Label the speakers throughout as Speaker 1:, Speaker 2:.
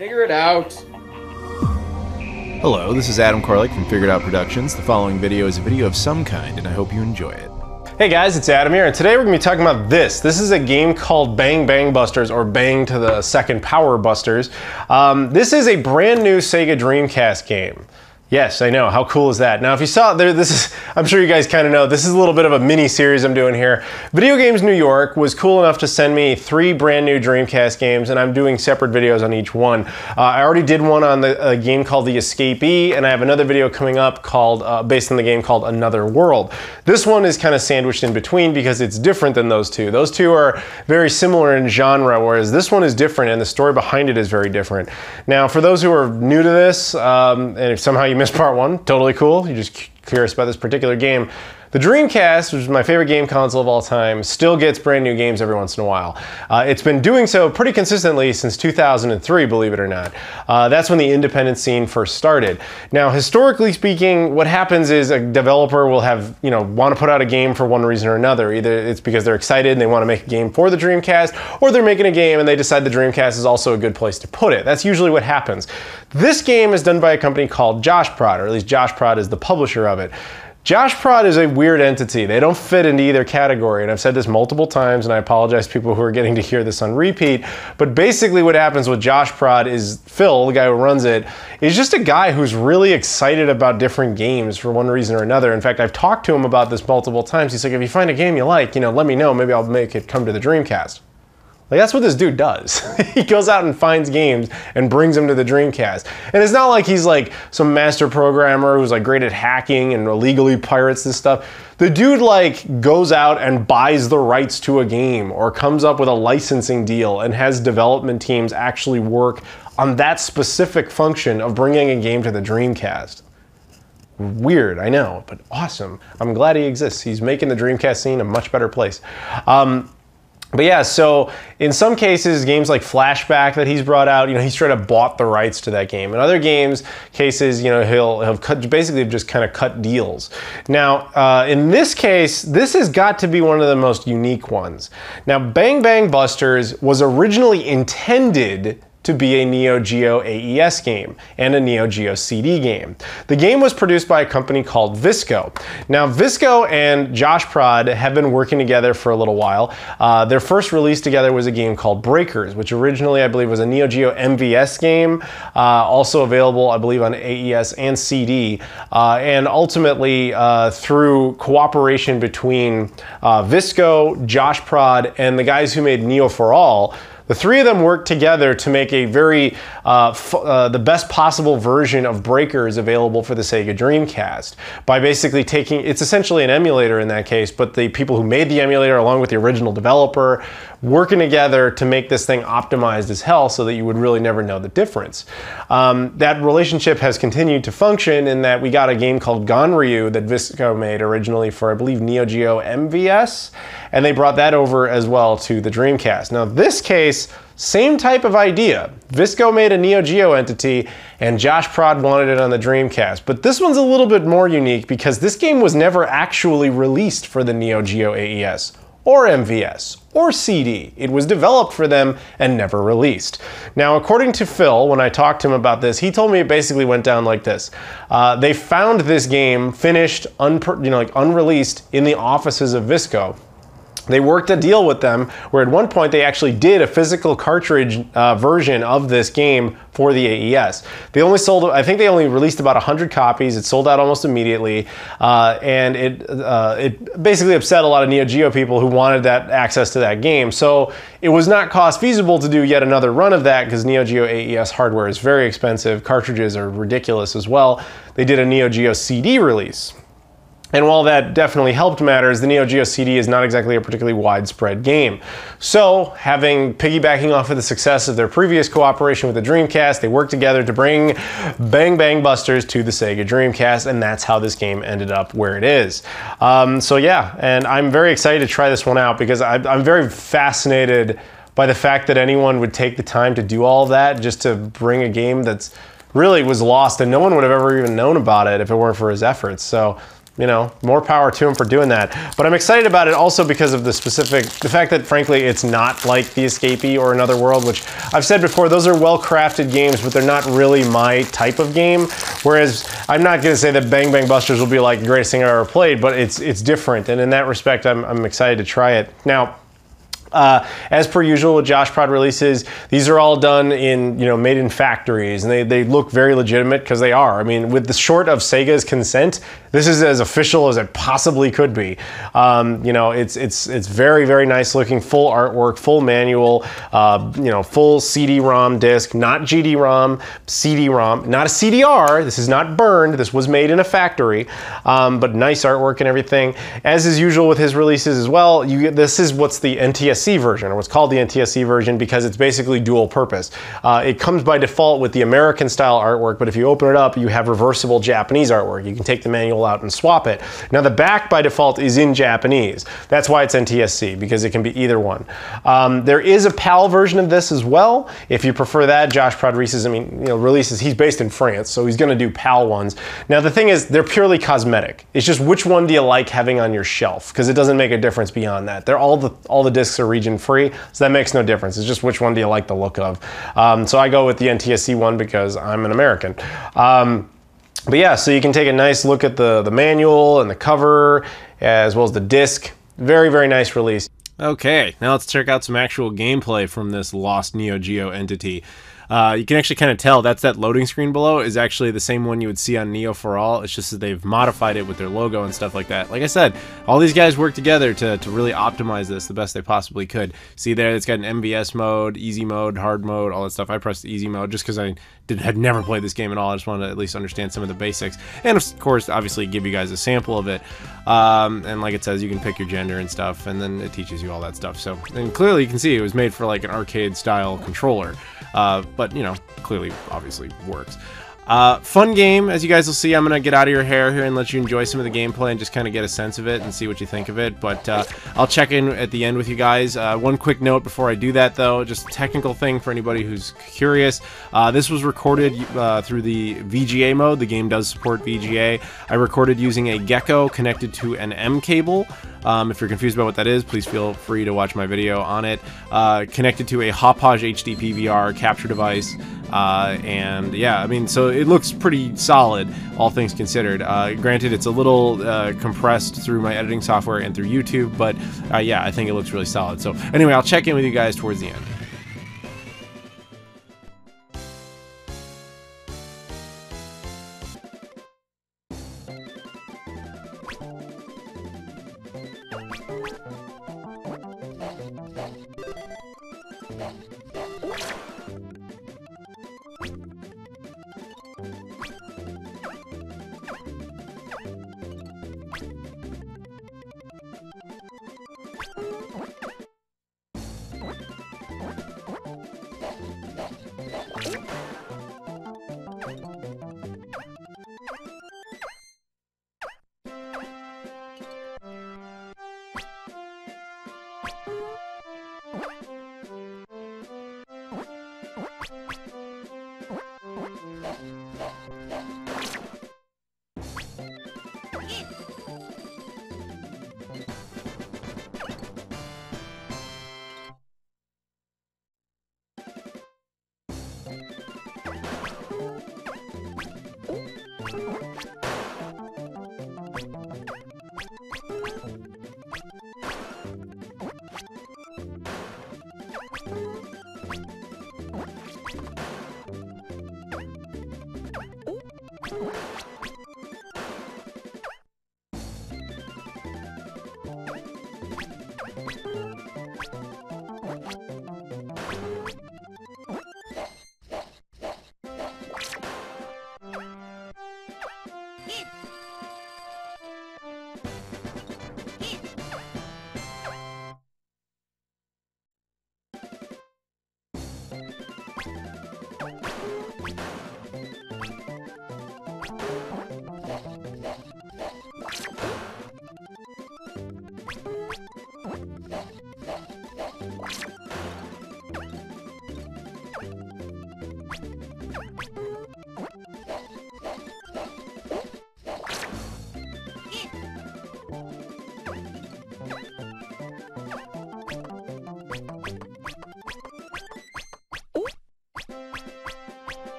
Speaker 1: Figure it out.
Speaker 2: Hello, this is Adam Koralik from Figured Out Productions. The following video is a video of some kind, and I hope you enjoy it.
Speaker 3: Hey guys, it's Adam here, and today we're going to be talking about this. This is a game called Bang Bang Busters, or Bang to the Second Power Busters. This is a brand new Sega Dreamcast game. Yes, I know, how cool is that? Now if you saw there, I'm sure you guys kind of know, this is a little bit of a mini series I'm doing here. Videogames New York was cool enough to send me 3 brand new Dreamcast games, and I'm doing separate videos on each one. I already did one on a game called The Escapee, and I have another video coming up called, based on the game called Another World. This one is kind of sandwiched in between because it's different than those two. Those two are very similar in genre, whereas this one is different and the story behind it is very different. Now for those who are new to this, and if somehow you missed part 1, totally cool, you're just curious about this particular game. The Dreamcast, which is my favorite game console of all time, still gets brand new games every once in a while. It's been doing so pretty consistently since 2003, believe it or not. That's when the independent scene first started. Now, historically speaking, what happens is a developer will have, want to put out a game for one reason or another. Either it's because they're excited and they want to make a game for the Dreamcast, or they're making a game and they decide the Dreamcast is also a good place to put it. That's usually what happens. This game is done by a company called JoshProd, or at least JoshProd is the publisher of it. JoshProd is a weird entity. They don't fit into either category, and I've said this multiple times, and I apologize to people who are getting to hear this on repeat, but basically what happens with JoshProd is Phil, the guy who runs it, is just a guy who's really excited about different games for one reason or another. In fact, I've talked to him about this multiple times. He's like, if you find a game you like, let me know, maybe I'll make it come to the Dreamcast. Like, that's what this dude does. He goes out and finds games and brings them to the Dreamcast. And it's not like he's like some master programmer who's like great at hacking and illegally pirates this stuff. The dude like goes out and buys the rights to a game or comes up with a licensing deal and has development teams actually work on that specific function of bringing a game to the Dreamcast. Weird, I know, but awesome. I'm glad he exists. He's making the Dreamcast scene a much better place. But yeah, so in some cases, games like Flashback that he's brought out, he straight up bought the rights to that game. In other cases, he'll basically just kind of cut deals. Now, in this case, this has got to be one of the most unique ones. Now, Bang Bang Busters was originally intended to be a Neo Geo AES game and a Neo Geo CD game. The game was produced by a company called Visco. Now, Visco and JoshProd have been working together for a little while. Their first release together was a game called Breakers, which originally, I believe, was a Neo Geo MVS game, also available, I believe, on AES and CD. And ultimately, through cooperation between Visco, JoshProd, and the guys who made Neo for All, the 3 of them worked together to make a very, the best possible version of Breakers available for the Sega Dreamcast by basically it's essentially an emulator in that case, but the people who made the emulator along with the original developer working together to make this thing optimized as hell so that you would really never know the difference. That relationship has continued to function in that we got a game called Ganryu that Visco made originally for, I believe, Neo Geo MVS, and they brought that over as well to the Dreamcast. Now this case, same type of idea. Visco made a Neo Geo entity and JoshProd wanted it on the Dreamcast. But this one's a little bit more unique because this game was never actually released for the Neo Geo AES or MVS or CD. It was developed for them and never released. Now, according to Phil, when I talked to him about this, he told me it basically went down like this. They found this game finished, unreleased in the offices of Visco. They worked a deal with them where at one point they actually did a physical cartridge version of this game for the AES. They only sold, I think they only released about 100 copies. It sold out almost immediately, and it basically upset a lot of Neo Geo people who wanted that access to that game. So it was not cost feasible to do yet another run of that because Neo Geo AES hardware is very expensive. Cartridges are ridiculous as well. They did a Neo Geo CD release. And while that definitely helped matters, the Neo Geo CD is not exactly a particularly widespread game. So, piggybacking off of the success of their previous cooperation with the Dreamcast, they worked together to bring Bang Bang Busters to the Sega Dreamcast, and that's how this game ended up where it is. So yeah, and I'm very excited to try this one out because I'm very fascinated by the fact that anyone would take the time to do all that just to bring a game that's really was lost and no one would have ever even known about it if it weren't for his efforts. So you know, more power to him for doing that. But I'm excited about it also because of the fact that frankly it's not like The Escapee or Another World, which I've said before, those are well-crafted games, but they're not really my type of game. Whereas I'm not gonna say that Bang Bang Busters will be like the greatest thing I've ever played, but it's different. And in that respect, I'm excited to try it. Now, as per usual with JoshProd releases, these are all done in, you know, made in factories, and they look very legitimate because they are. I mean, with the short of Sega's consent, this is as official as it possibly could be. You know, it's very, very nice looking, full artwork, full manual, you know, full CD-ROM disc, not GD-ROM, CD-ROM, not a CDR. This is not burned. This was made in a factory, but nice artwork and everything. As is usual with his releases as well, this is what's the NTSC version, or what's called the NTSC version, because it's basically dual purpose. It comes by default with the American style artwork, but if you open it up, you have reversible Japanese artwork. You can take the manual out and swap it. Now the back by default is in Japanese. That's why it's NTSC, because it can be either one. There is a PAL version of this as well. If you prefer that, JoshProd releases, he's based in France, so he's gonna do PAL ones. Now the thing is, they're purely cosmetic. It's just which one do you like having on your shelf, because it doesn't make a difference beyond that. All the discs are region free, so that makes no difference. It's just which one do you like the look of. So I go with the NTSC one because I'm an American. But yeah, so you can take a nice look at the manual and the cover, as well as the disc. Very, very nice release.
Speaker 2: Okay, now let's check out some actual gameplay from this lost Neo Geo entity. You can actually kind of tell that loading screen below is actually the same one you would see on Neo for All. It's just that they've modified it with their logo and stuff like that. Like I said, all these guys work together to really optimize this the best they possibly could. See there, it's got an MVS mode, easy mode, hard mode, all that stuff. I pressed easy mode just because I had never played this game at all. I just wanted to at least understand some of the basics. And of course, obviously give you guys a sample of it. And like it says, you can pick your gender and stuff, and then it teaches you all that stuff. So, and clearly you can see it was made for like an arcade style controller. But, you know, clearly, obviously works. Fun game, as you guys will see. I'm going to get out of your hair here and let you enjoy some of the gameplay and just kind of get a sense of it and see what you think of it. But I'll check in at the end with you guys. One quick note before I do that, though, just a technical thing for anybody who's curious. This was recorded through the VGA mode. The game does support VGA. I recorded using a Gecko connected to an M cable. If you're confused about what that is, please feel free to watch my video on it. Connected to a Hauppauge HD PVR capture device. And yeah, I mean, so it looks pretty solid, all things considered. Granted, it's a little compressed through my editing software and through YouTube, but yeah, I think it looks really solid. So anyway, I'll check in with you guys towards the end.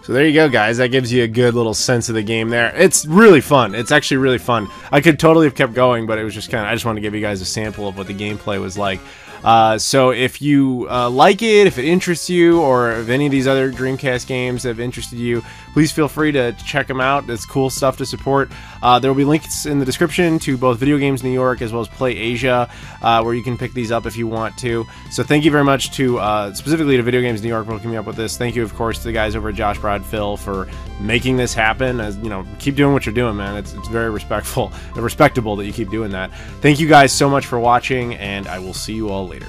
Speaker 2: So there you go, guys. That gives you a good little sense of the game there. It's really fun. It's actually really fun. I could totally have kept going, but it was just I just wanted to give you guys a sample of what the gameplay was like. So if you like it, if it interests you, or if any of these other Dreamcast games have interested you, please feel free to check them out. It's cool stuff to support. There will be links in the description to both Videogames New York as well as Play Asia, where you can pick these up if you want to. So thank you very much to specifically to Videogames New York for hooking me up with this. Thank you, of course, to the guys over at JoshProd, Phil, for making this happen. As you know, keep doing what you're doing, man. It's very respectable that you keep doing that. Thank you guys so much for watching, and I will see you all later.